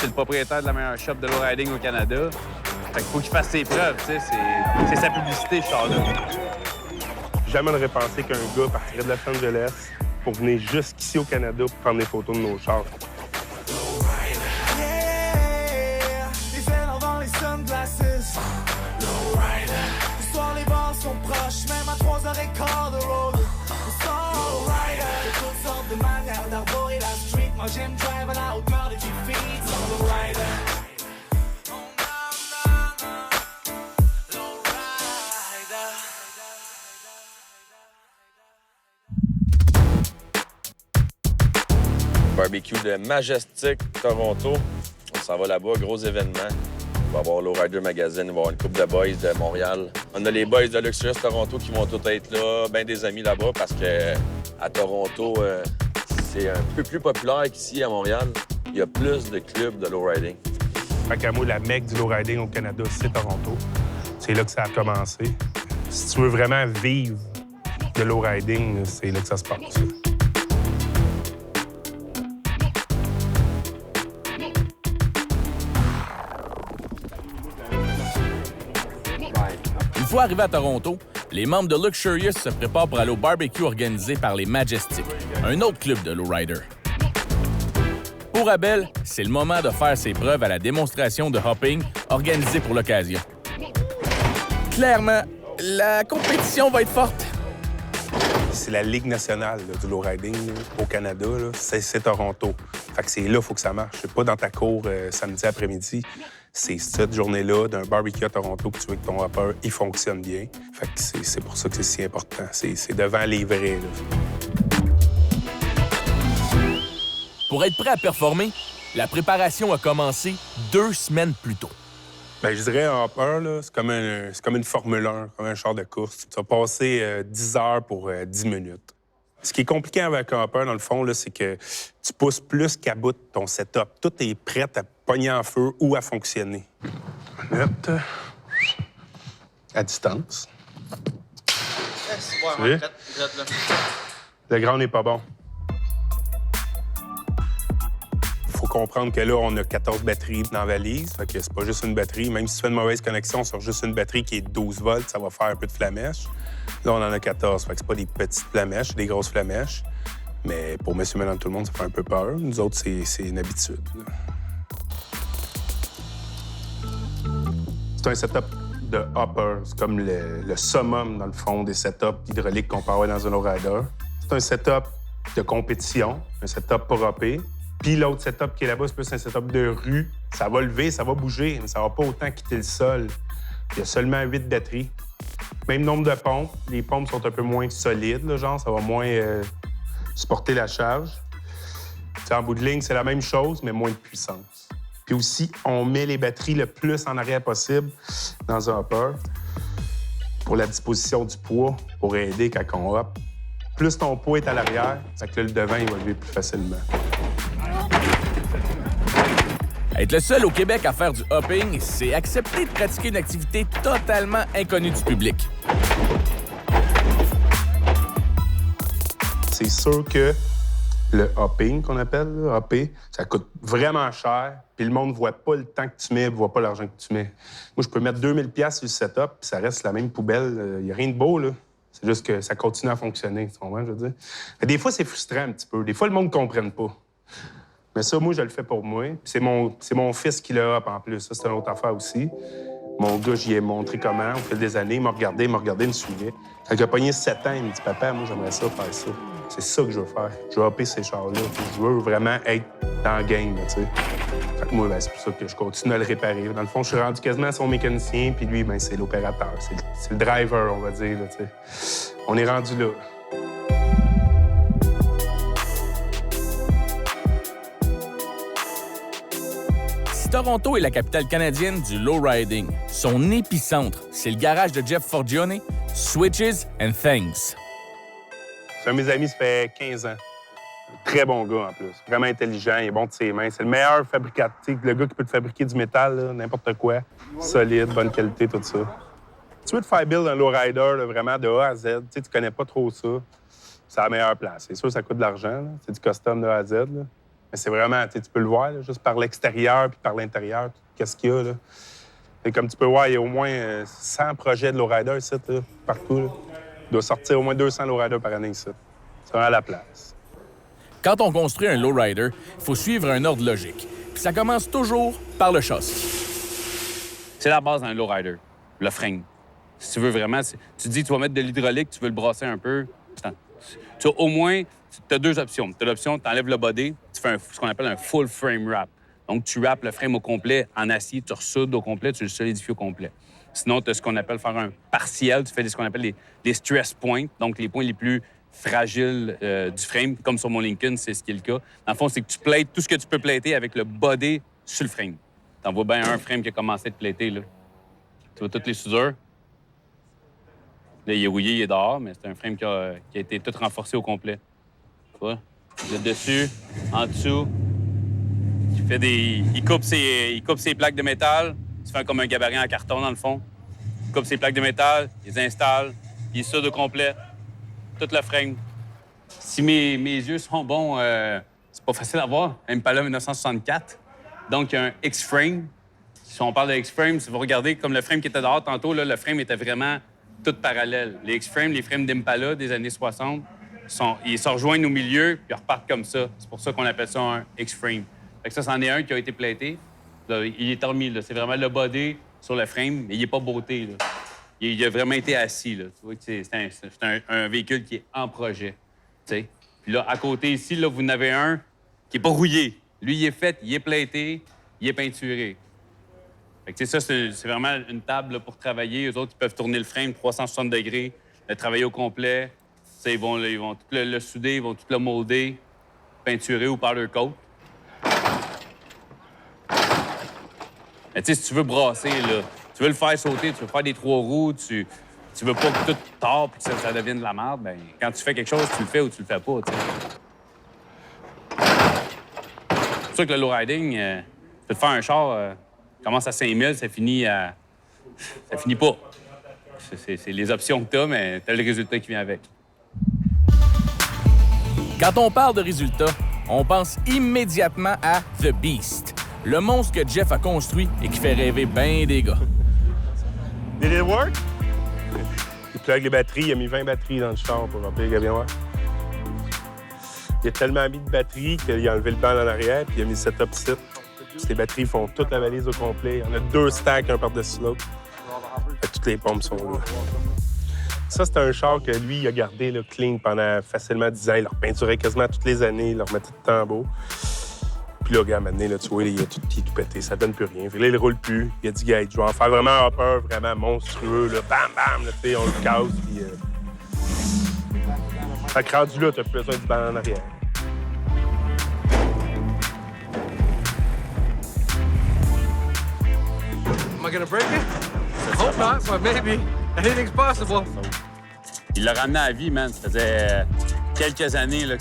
c'est le propriétaire de la meilleure shop de lowriding au Canada. Fait qu'il faut qu'il fasse ses preuves, tu sais. C'est sa publicité, ce char-là. Jamais j'aurais pensé qu'un gars partirait de Los Angeles pour venir jusqu'ici au Canada pour prendre des photos de nos chars. Les ailes avant les sunglasses. Le soir, les bars sont proches, même à 3h15 de road. De toutes sortes de manières d'arborer la street. Moi j'aime drive à la hauteur de 10 feet. Solo rider. Barbecue de Majestic, Toronto. On s'en va là-bas, gros événement. On va avoir Lowrider Magazine, il va y avoir une couple de boys de Montréal. On a les boys de Luxurious Toronto qui vont tous être là, bien des amis là-bas, parce que à Toronto, c'est un peu plus populaire qu'ici à Montréal. Il y a plus de clubs de lowriding. Fait qu'à moi, la mecque du lowriding au Canada, c'est Toronto. C'est là que ça a commencé. Si tu veux vraiment vivre de lowriding, c'est là que ça se passe. Une fois arrivé à Toronto, les membres de Luxurious se préparent pour aller au barbecue organisé par les Majestic, un autre club de lowrider. Pour Abel, c'est le moment de faire ses preuves à la démonstration de hopping organisée pour l'occasion. Clairement, la compétition va être forte. C'est la Ligue nationale là, du lowriding là, au Canada, là, c'est Toronto. Fait que c'est là qu'il faut que ça marche. C'est pas dans ta cour samedi après-midi. C'est cette journée-là d'un barbecue à Toronto que tu veux que ton hopper il fonctionne bien. Fait que c'est pour ça que c'est si important. C'est devant les vrais. Là. Pour être prêt à performer, la préparation a commencé 2 semaines plus tôt. Bien, je dirais un hopper, là, c'est comme une Formule 1, comme un char de course. Tu vas passer 10 heures pour 10 minutes. Ce qui est compliqué avec un hopper, dans le fond, là, c'est que tu pousses plus qu'à bout ton setup. Tout est prêt à pogner en feu ou à fonctionner. Minute. À distance. Tu vois? Le grand n'est pas bon. Faut comprendre que là, on a 14 batteries dans la valise. Fait que c'est pas juste une batterie. Même si tu fais une mauvaise connexion sur juste une batterie qui est 12 volts, ça va faire un peu de flamèche. Là, on en a 14. Fait que c'est pas des petites flamèches, c'est des grosses flamèches. Mais pour monsieur, madame, tout le monde, ça fait un peu peur. Nous autres, c'est une habitude. Là. C'est un setup de hopper. C'est comme le summum, dans le fond, des setups hydrauliques qu'on peut avoir dans un lowrider. C'est un setup de compétition, un setup pour hopper. Puis l'autre setup qui est là-bas, c'est plus un setup de rue. Ça va lever, ça va bouger, mais ça va pas autant quitter le sol. Il y a seulement 8 batteries. Même nombre de pompes. Les pompes sont un peu moins solides, là, genre, ça va moins supporter la charge. T'sais, en bout de ligne, c'est la même chose, mais moins de puissance. Puis aussi, on met les batteries le plus en arrière possible dans un hopper pour la disposition du poids, pour aider quand on hoppe. Plus ton poids est à l'arrière, c'est que là, le devant, il va lever plus facilement. Être le seul au Québec à faire du hopping, c'est accepter de pratiquer une activité totalement inconnue du public. C'est sûr que le hopping, qu'on appelle, là, hopper, ça coûte vraiment cher, puis le monde ne voit pas le temps que tu mets, ne voit pas l'argent que tu mets. Moi, je peux mettre 2000$ sur le setup, puis ça reste la même poubelle. Il n'y a rien de beau, là. C'est juste que ça continue à fonctionner, tu comprends, je veux dire? Mais des fois, c'est frustrant un petit peu. Des fois, le monde ne comprenne pas. Mais ça, moi, je le fais pour moi. Puis c'est mon fils qui le hop en plus. Ça, c'est une autre affaire aussi. Mon gars, j'y ai montré comment. Au fil des années, il m'a regardé, il me suivait. Quand il a pogné 7 ans, il me dit « Papa, moi, j'aimerais ça faire ça. C'est ça que je veux faire. Je veux hopper ces chars-là. Je veux vraiment être dans le game, tu sais. » Fait que moi, ben, c'est pour ça que je continue à le réparer. Dans le fond, je suis rendu quasiment son mécanicien, puis lui, ben, c'est l'opérateur. C'est le driver, on va dire, là, tu sais. On est rendu là. Si Toronto est la capitale canadienne du lowriding, son épicentre, c'est le garage de Jeff Forgione, Switches and Things. C'est un de mes amis, ça fait 15 ans. Très bon gars, en plus. Vraiment intelligent, il est bon de ses mains. C'est le meilleur fabricateur, le gars qui peut te fabriquer du métal, là, n'importe quoi. Solide, bonne qualité, tout ça. Tu veux te faire build un lowrider, là, vraiment de A à Z, tu connais pas trop ça, c'est la meilleure place. C'est sûr, ça coûte de l'argent, là. C'est du custom de A à Z, là. Mais c'est vraiment, tu peux le voir, là, juste par l'extérieur puis par l'intérieur, qu'est-ce qu'il y a, là. Et comme tu peux voir, il y a au moins 100 projets de lowrider ici, là, partout, là. Il doit sortir au moins 200 lowriders par année ici. C'est vraiment à la place. Quand on construit un lowrider, il faut suivre un ordre logique. Puis ça commence toujours par le châssis. C'est la base d'un lowrider, le frein. Si tu veux vraiment, tu dis que tu vas mettre de l'hydraulique, tu veux le brasser un peu. Tu as au moins, tu as 2 options. Tu as l'option, tu enlèves le body, tu fais ce qu'on appelle un full frame wrap. Donc, tu wraps le frame au complet en acier, tu ressoudes au complet, tu le solidifies au complet. Sinon, tu as ce qu'on appelle faire un partiel, tu fais ce qu'on appelle les stress points, donc les points les plus fragiles du frame, comme sur mon Lincoln, c'est ce qui est le cas. Dans le fond, c'est que tu plates tout ce que tu peux plater avec le body sur le frame. T'en vois bien un frame qui a commencé à te plater, là. Tu vois toutes les soudures. Là, il est rouillé, il est dehors, mais c'est un frame qui a été tout renforcé au complet. Tu vois? Le dessus, en dessous. Il coupe ses plaques de métal. Il fait comme un gabarit en carton, dans le fond. Il coupe ses plaques de métal, il les installe, il soude au complet. Tout le frame. Si mes yeux sont bons, c'est pas facile à voir. Impala 1964. Donc, il y a un X-frame. Si on parle de X-frame, si vous regardez comme le frame qui était dehors tantôt, là, le frame était vraiment tout parallèle. Les X-frames, les frames d'Impala des années 60, ils se rejoignent au milieu puis ils repartent comme ça. C'est pour ça qu'on appelle ça un X-frame. Fait que ça, c'en est un qui a été platé. Là, il est remis. Là. C'est vraiment le body sur le frame, mais il n'est pas beauté. Là. Il a vraiment été assis. Là. Tu vois que c'est un véhicule qui est en projet. T'sais. Puis là, à côté ici, là, vous en avez un qui n'est pas rouillé. Lui, il est fait, il est platé, il est peinturé. Fait que, ça, c'est vraiment une table là, pour travailler. Eux autres, ils peuvent tourner le frame 360 degrés, le travailler au complet. T'sais, ils vont tout le souder, ils vont tout le molder, peinturer ou powder coat. Mais tu sais, si tu veux brasser, là, tu veux le faire sauter, tu veux faire des 3 roues, tu veux pas que tout tord et que ça devienne de la merde, bien, quand tu fais quelque chose, tu le fais ou tu le fais pas, tu sais. C'est pour ça que le lowriding, tu peux te faire un char, commence à 5 000, ça finit pas. C'est les options que t'as, mais t'as le résultat qui vient avec. Quand on parle de résultats, on pense immédiatement à The Beast, le monstre que Jeff a construit et qui fait rêver bien des gars. Did it work? Il plug les batteries. Il a mis 20 batteries dans le char pour remplir le camion. Il a tellement mis de batteries qu'il a enlevé le banc en arrière puis il a mis le setup site. Les batteries font toute la valise au complet. On a 2 stacks, un par-dessus l'autre. Toutes les pompes sont là. Ça, c'est un char que lui, il a gardé là, clean pendant facilement 10 ans. Il le repeinturait quasiment toutes les années. Il le remettait tout le temps beau. Puis là, gars, maintenant, là, tu vois, il a tout pété. Ça donne plus rien. Puis là, il roule plus. Il a dit, gars, je vais en faire vraiment un hopper vraiment monstrueux. Là. Bam, bam, là, tu sais, on le casse. Puis. Fait que rendu là, t'as plus besoin du banc en arrière. Am I gonna break it? I hope not, but maybe. Anything's possible. Il l'a ramené à la vie, man. Ça faisait quelques années là,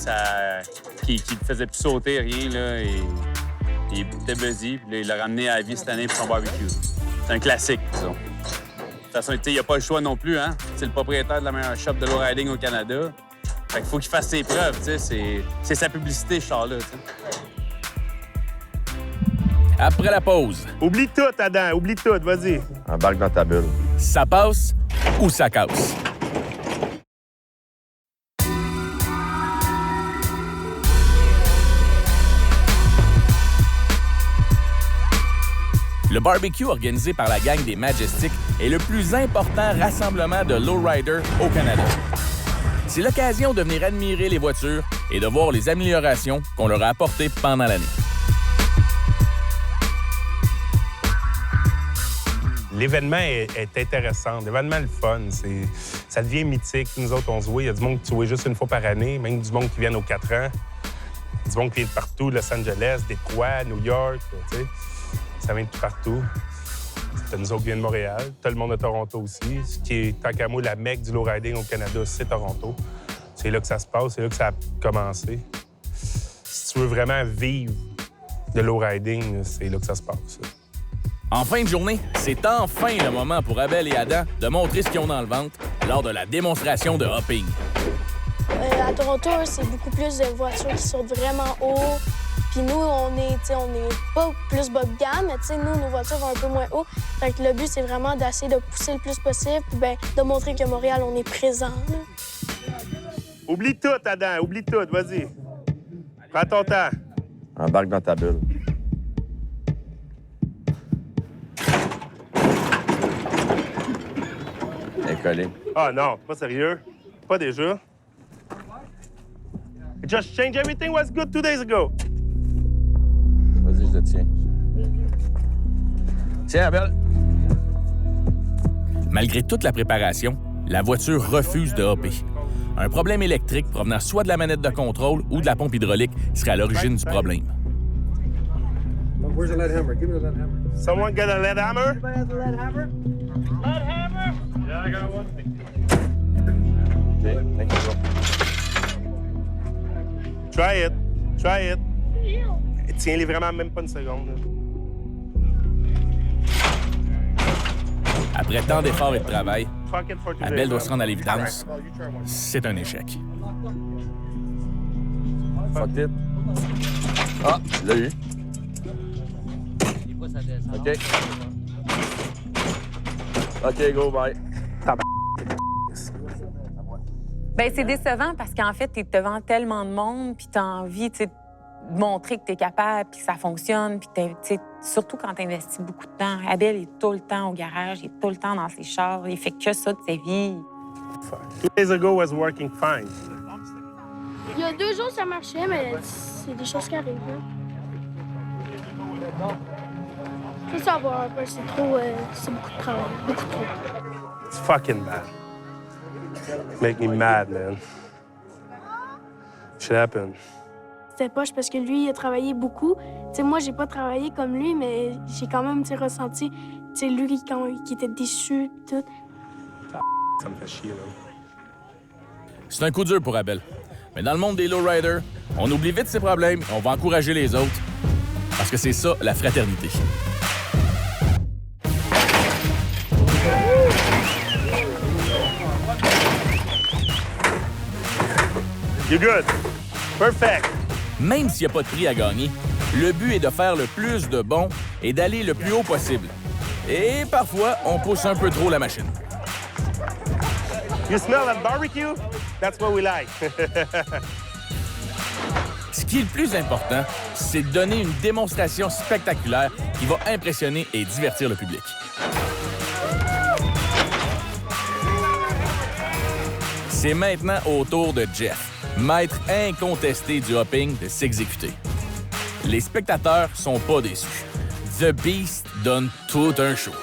qu'il ne faisait plus sauter rien. Là, et il était busy. Puis là, il l'a ramené à la vie cette année pour son barbecue. C'est un classique, disons. De toute façon, il n'y a pas le choix non plus. Hein? C'est le propriétaire de la meilleure shop de lowriding au Canada. Fait qu'il faut qu'il fasse ses preuves. C'est sa publicité, ce char-là. Après la pause, Oublie tout, Adam. Oublie tout. Vas-y. Embarque dans ta bulle. ça passe ou ça casse? Le barbecue organisé par la gang des Majestic est le plus important rassemblement de lowrider au Canada. C'est l'occasion de venir admirer les voitures et de voir les améliorations qu'on leur a apportées pendant l'année. L'événement est intéressant. L'événement est le fun. Ça devient mythique. Nous autres, on se voit. Il y a du monde qui se voit juste une fois par année, même du monde qui vient aux 4 ans. Du monde qui vient de partout, Los Angeles, Détroit, New York, tu sais. Ça vient de tout partout. T'as nous autres qui viennent de Montréal. T'as le monde de Toronto aussi. Ce qui est, tant qu'à moi, la mecque du lowriding au Canada, c'est Toronto. C'est là que ça se passe, c'est là que ça a commencé. Si tu veux vraiment vivre de lowriding, c'est là que ça se passe. En fin de journée, c'est enfin le moment pour Abel et Adam de montrer ce qu'ils ont dans le ventre lors de la démonstration de hopping. À Toronto, c'est beaucoup plus de voitures qui sautent vraiment haut Puis nous, on est pas plus bas de gamme, mais nous, nos voitures vont un peu moins haut. Fait que le but, c'est vraiment d'essayer de pousser le plus possible, puis de montrer que Montréal, on est présent. Là. Oublie tout, Adam, oublie tout, vas-y. Prends ton temps. Embarque dans ta bulle. Elle est collée. Ah non, pas sérieux. Pas déjà. Just change everything was good 2 days ago. Vas-y, je le tiens. Tiens, Abel. Malgré toute la préparation, la voiture refuse de hopper. Un problème électrique provenant soit de la manette de contrôle ou de la pompe hydraulique serait à l'origine du problème. Where's the lead hammer? Give me the lead hammer. Someone got a lead hammer? Anybody has the lead hammer? Lead hammer? Yeah, I got one. OK, thank you. Try it. Try it. Tiens-les vraiment même pas une seconde. Là. Après tant d'efforts et de travail, Fuck it for today. Abel doit se rendre à l'évidence. C'est un échec. Fuck it. Ah, tu l'as eu. OK. OK, go, bye. Bien, c'est décevant parce qu'en fait, tu es devant tellement de monde, puis tu as envie, tu sais, de montrer que tu es capable, puis que ça fonctionne, puis tu sais, surtout quand tu investis beaucoup de temps. Abel est tout le temps au garage, il est tout le temps dans ses chars, il fait que ça de sa vie. 2 days ago was working fine. Il y a 2 jours, ça marchait, mais c'est des choses qui arrivent. Ça va un peu, c'est trop... c'est beaucoup de travail, beaucoup trop. It's fucking bad. Make me mad, man. Shit happened. C'était poche parce que lui, il a travaillé beaucoup. T'sais, moi, j'ai pas travaillé comme lui, mais j'ai quand même ressenti lui qui était déçu. Tout. Ça me fait chier, là. C'est un coup dur pour Abel. Mais dans le monde des lowriders, on oublie vite ses problèmes et on va encourager les autres. Parce que c'est ça, la fraternité. You're good. Perfect. Même s'il n'y a pas de prix à gagner, le but est de faire le plus de bons et d'aller le plus haut possible. Et parfois, on pousse un peu trop la machine. You smell that barbecue? That's what we like. Ce qui est le plus important, c'est de donner une démonstration spectaculaire qui va impressionner et divertir le public. C'est maintenant au tour de Jeff, maître incontesté du hopping, de s'exécuter. Les spectateurs sont pas déçus. The Beast donne tout un show.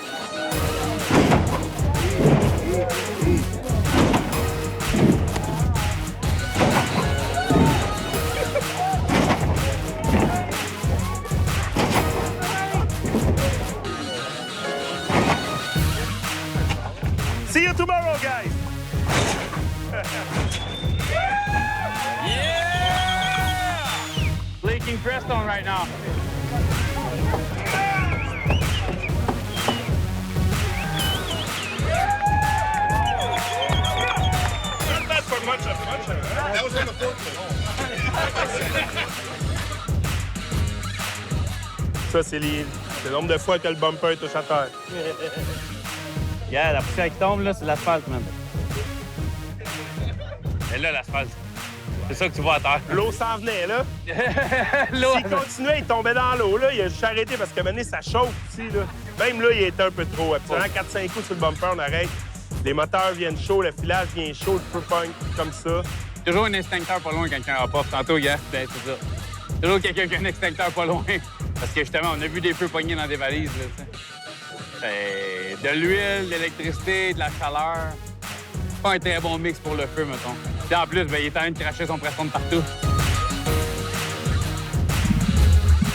See you tomorrow, guys. Yeah! Leaking Crestone right now. Not bad for much of huh? That was on the Ça, c'est le nombre de fois que le bumper touche à terre. Yeah, la poussière qui tombe, là, c'est l'asphalte, man. Et là, l'asphalte. C'est ça que tu vois à terre. L'eau s'en venait, là. L'eau. S'il continuait, il tombait dans l'eau, là. Il a juste arrêté parce qu'à un moment donné, ça chauffe aussi, là. Même là, il était un peu trop. Absolument, 4-5 coups sur le bumper, on arrête. Les moteurs viennent chauds, le filage vient chaud, le feu pogne comme ça. Toujours un extincteur pas loin quand quelqu'un rapporte. Tantôt, gars, ben, c'est ça. Toujours quelqu'un qui a un extincteur pas loin. Parce que justement, on a vu des feux pognés dans des valises, là, tu sais. De l'huile, de l'électricité, de la chaleur. Pas un très bon mix pour le feu, mettons. Puis en plus, ben, il est en train de cracher son pression de partout.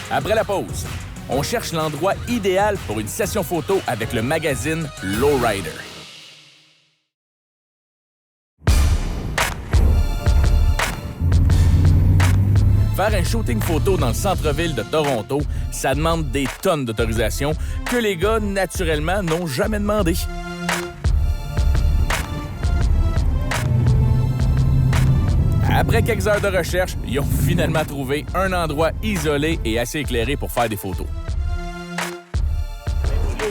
Après la pause, on cherche l'endroit idéal pour une session photo avec le magazine Lowrider. Faire un shooting photo dans le centre-ville de Toronto, ça demande des tonnes d'autorisation que les gars, naturellement, n'ont jamais demandé. À Après quelques heures de recherche, ils ont finalement trouvé un endroit isolé et assez éclairé pour faire des photos.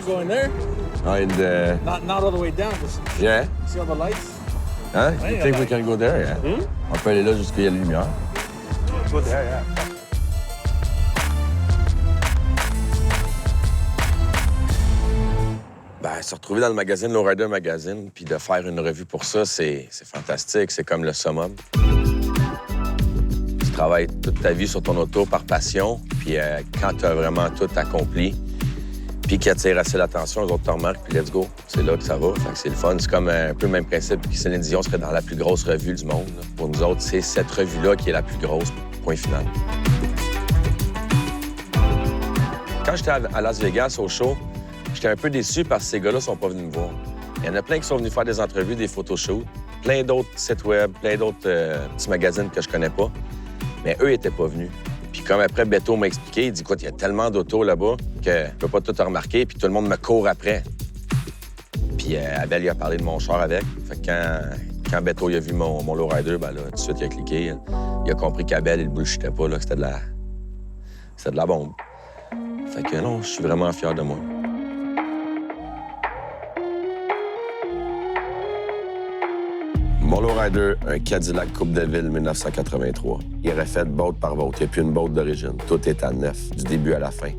Going there? And, Not all the way down. Just yeah. see all the lights. Hein? You think we can go there? Yeah? On peut aller là jusqu'à la lumière. Go there, yeah. Ben, se retrouver dans le magazine Lowrider Magazine, puis de faire une revue pour ça, c'est fantastique. C'est comme le summum. Tu travailles toute ta vie sur ton auto par passion, puis quand tu as vraiment tout accompli, puis qui attire assez l'attention, les autres te remarquent, puis let's go. C'est là que ça va. Fait que c'est le fun. C'est comme un peu le même principe que Céline Dion serait dans la plus grosse revue du monde. Là. Pour nous autres, c'est cette revue-là qui est la plus grosse. Point final. Quand j'étais à Las Vegas au show, j'étais un peu déçu parce que ces gars-là sont pas venus me voir. Il y en a plein qui sont venus faire des entrevues, des photoshoots, plein d'autres sites web, plein d'autres petits magazines que je connais pas. Mais eux, ils étaient pas venus. Puis comme après, Beto m'a expliqué, il dit, écoute, il y a tellement d'autos là-bas que je peux pas tout remarquer, puis tout le monde me court après. Puis Abel, il a parlé de mon char avec. Fait que quand Beto il a vu mon lowrider, ben là, tout de suite, il a cliqué. Il a compris qu'Abel, il bullshitait pas, là, que c'était de la bombe. Fait que non, je suis vraiment fier de moi. Mon lowrider, un Cadillac Coupe de Ville 1983. Il est refait boat par boat. Il n'y a plus une boat d'origine. Tout est à neuf, du début à la fin.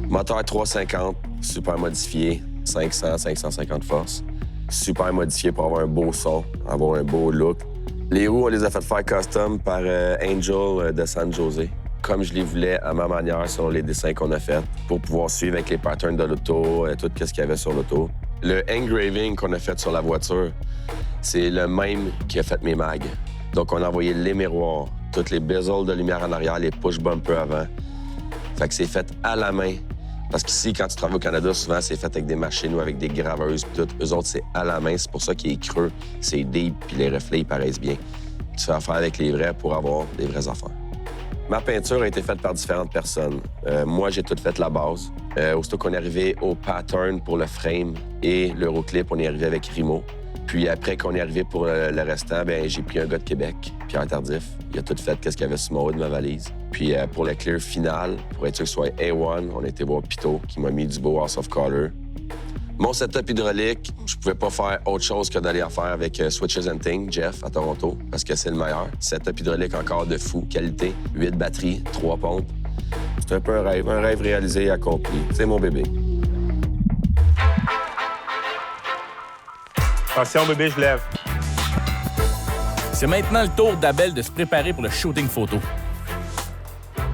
Moteur 350, super modifié, 500, 550 forces. Super modifié pour avoir un beau son, avoir un beau look. Les roues, on les a fait faire custom par Angel de San Jose. Comme je les voulais à ma manière selon les dessins qu'on a faits, pour pouvoir suivre avec les patterns de l'auto, tout ce qu'il y avait sur l'auto. Le engraving qu'on a fait sur la voiture, c'est le même qui a fait mes mags. Donc, on a envoyé les miroirs, toutes les bezels de lumière en arrière, les push bumpers avant. Fait que c'est fait à la main. Parce qu'ici, quand tu travailles au Canada, souvent, c'est fait avec des machines ou avec des graveuses. Puis tout. Eux autres, c'est à la main. C'est pour ça qu'il est creux, c'est deep, puis les reflets, ils paraissent bien. Tu fais affaire avec les vrais pour avoir des vraies affaires. Ma peinture a été faite par différentes personnes. Moi, j'ai tout fait la base. Aussitôt qu'on est arrivé au pattern pour le frame et l'Euroclip, on est arrivé avec Rimo. Puis après qu'on est arrivé pour le restant, ben j'ai pris un gars de Québec, Pierre Tardif. Il a tout fait qu'est-ce qu'il y avait sur mon haut de ma valise. Puis pour le clear final, pour être sûr que ce soit A1, on a été voir Pito, qui m'a mis du beau House of Color. Mon setup hydraulique, je pouvais pas faire autre chose que d'aller en faire avec Switches and Things, Jeff, à Toronto, parce que c'est le meilleur. Setup hydraulique encore de fou, qualité, 8 batteries, 3 pompes. C'est un peu un rêve réalisé et accompli. C'est mon bébé. Attention, bébé, je lève. C'est maintenant le tour d'Abel de se préparer pour le shooting photo.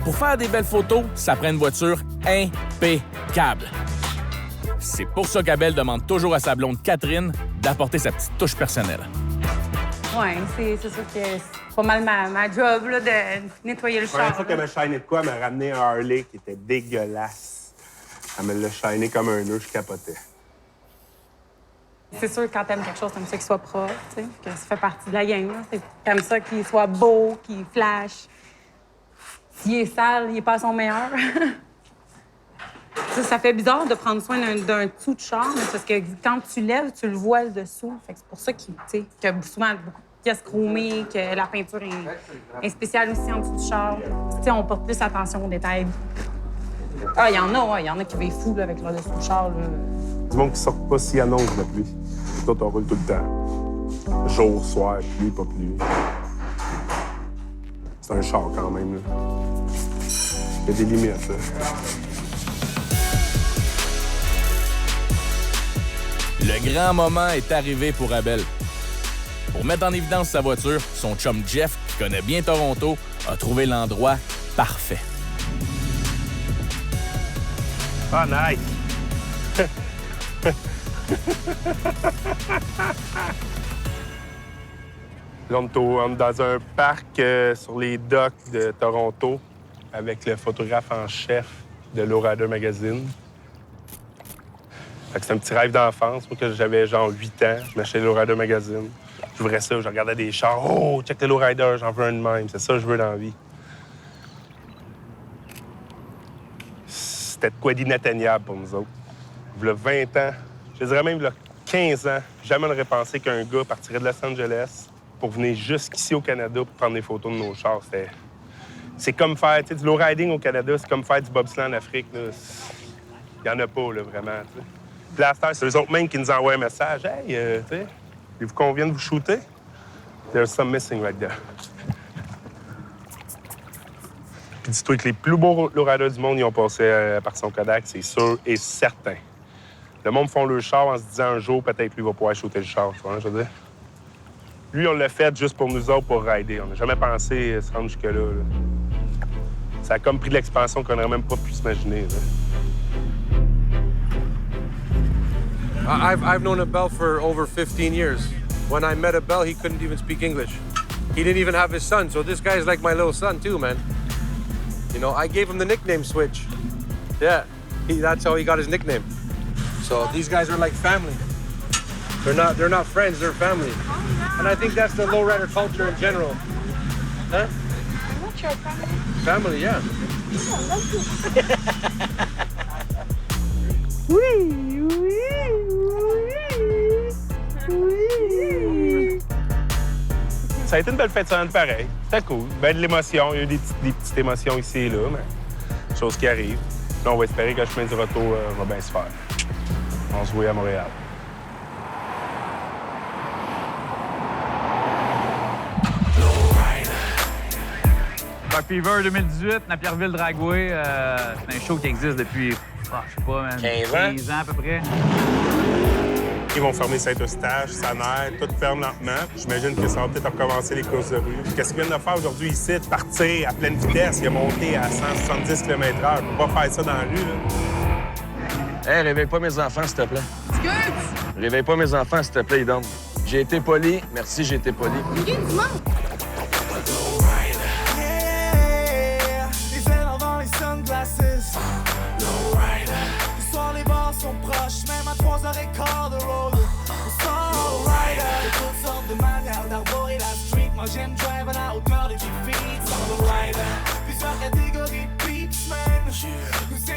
Pour faire des belles photos, ça prend une voiture impeccable. C'est pour ça qu'Abel demande toujours à sa blonde Catherine d'apporter sa petite touche personnelle. Oui, c'est sûr que c'est pas mal ma job là, de nettoyer le La première char. fois qu'elle m'a shiné de quoi, elle m'a ramené un Harley qui était dégueulasse. Elle me l'a shiné comme un nœud, je capotais. C'est sûr que quand t'aimes quelque chose, t'aimes ça qu'il soit propre, tu sais, que ça fait partie de la game. Là. T'aimes ça qu'il soit beau, qu'il flash. S'il est sale, il est pas à son meilleur. Ça fait bizarre de prendre soin d'un dessous de char, mais parce que quand tu lèves, tu le vois le dessous. Fait que c'est pour ça qu'il y a souvent beaucoup de pièces chromées, que la peinture est spéciale aussi en dessous du char. T'sais, on porte plus attention aux détails. Ah, il y en a qui veulent fou là, avec le dessous du char. Là. Du monde qui sort pas s'il annonce la pluie. Toi, on roule tout le temps. Jour, soir, pluie, pas pluie. C'est un char quand même, là. Il y a des limites, là. Le grand moment est arrivé pour Abel. Pour mettre en évidence sa voiture, son chum Jeff, qui connaît bien Toronto, a trouvé l'endroit parfait. Ah, nice! Là, on est dans un parc sur les docks de Toronto avec le photographe en chef de Lowrider Magazine. Fait que c'est un petit rêve d'enfance. Moi, que j'avais genre 8 ans, je m'achetais Lowrider Magazine. J'ouvrais ça, je regardais des chars. Oh, check le Lowrider, j'en veux un de même. C'est ça que je veux dans la vie. C'était de quoi d'inatteignable pour nous autres. Il y a 20 ans, je dirais même il y a 15 ans, jamais on n'aurait pensé qu'un gars partirait de Los Angeles pour venir jusqu'ici au Canada pour prendre des photos de nos chars. C'est comme faire, tu sais, du low-riding au Canada, c'est comme faire du bobsleigh en Afrique. Il n'y en a pas, là, vraiment. T'sais. Puis là, c'est eux autres mêmes qui nous envoient un message. « Hey, tu sais, il vous convient de vous shooter? There's some missing right there. » Puis dis-toi que les plus beaux lowriders du monde, ils ont passé par son Kodak, c'est sûr et certain. Le monde font le char en se disant un jour, peut-être lui va pouvoir shooter le char, tu vois, je veux dire. Lui, on l'a fait juste pour nous autres, pour rider. On n'a jamais pensé se rendre jusque-là. Là. Ça a comme pris de l'expansion qu'on n'aurait même pas pu s'imaginer. I've known Abel for over 15 years. When I met Abel, he couldn't even speak English. He didn't even have his son, so this guy's like my little son too, man. You know, I gave him the nickname Switch. Yeah, that's how he got his nickname. So these guys are like family. They're not friends, they're family. And I think that's the lowrider culture in general. Huh? What's your family? Family, yeah. Ça a été une belle fête de semaine pareil. C'était cool. Ben de l'émotion. Il y a eu des petites émotions ici et là, mais choses qui arrivent. Là, on va espérer que le chemin du retour va bien se faire. On se voit à Montréal. Buck Fever 2018, Napierville-Dragway, c'est un show qui existe depuis, je sais pas, man, 15 ans à peu près. Ils vont fermer Saint-Eustache, Saner, tout ferme lentement. J'imagine que ça va peut-être recommencer les courses de rue. Qu'est-ce qu'ils viennent de faire aujourd'hui ici? De partir à pleine vitesse, il a monté à 170 km/h. On peut pas faire ça dans la rue, là. Hey, réveille pas mes enfants, s'il te plaît. Réveille pas mes enfants, s'il te plaît, ils dorment. J'ai été poli. Merci, j'ai été poli. Le soir, les bars sont proches, même à 3h15 de road. On s'en rider de toutes sortes de manières d'arborer la street. Moi, j'aime drive à la hauteur des 10 feet. Sans le rider, plusieurs catégories de beats, man. Nous, c'est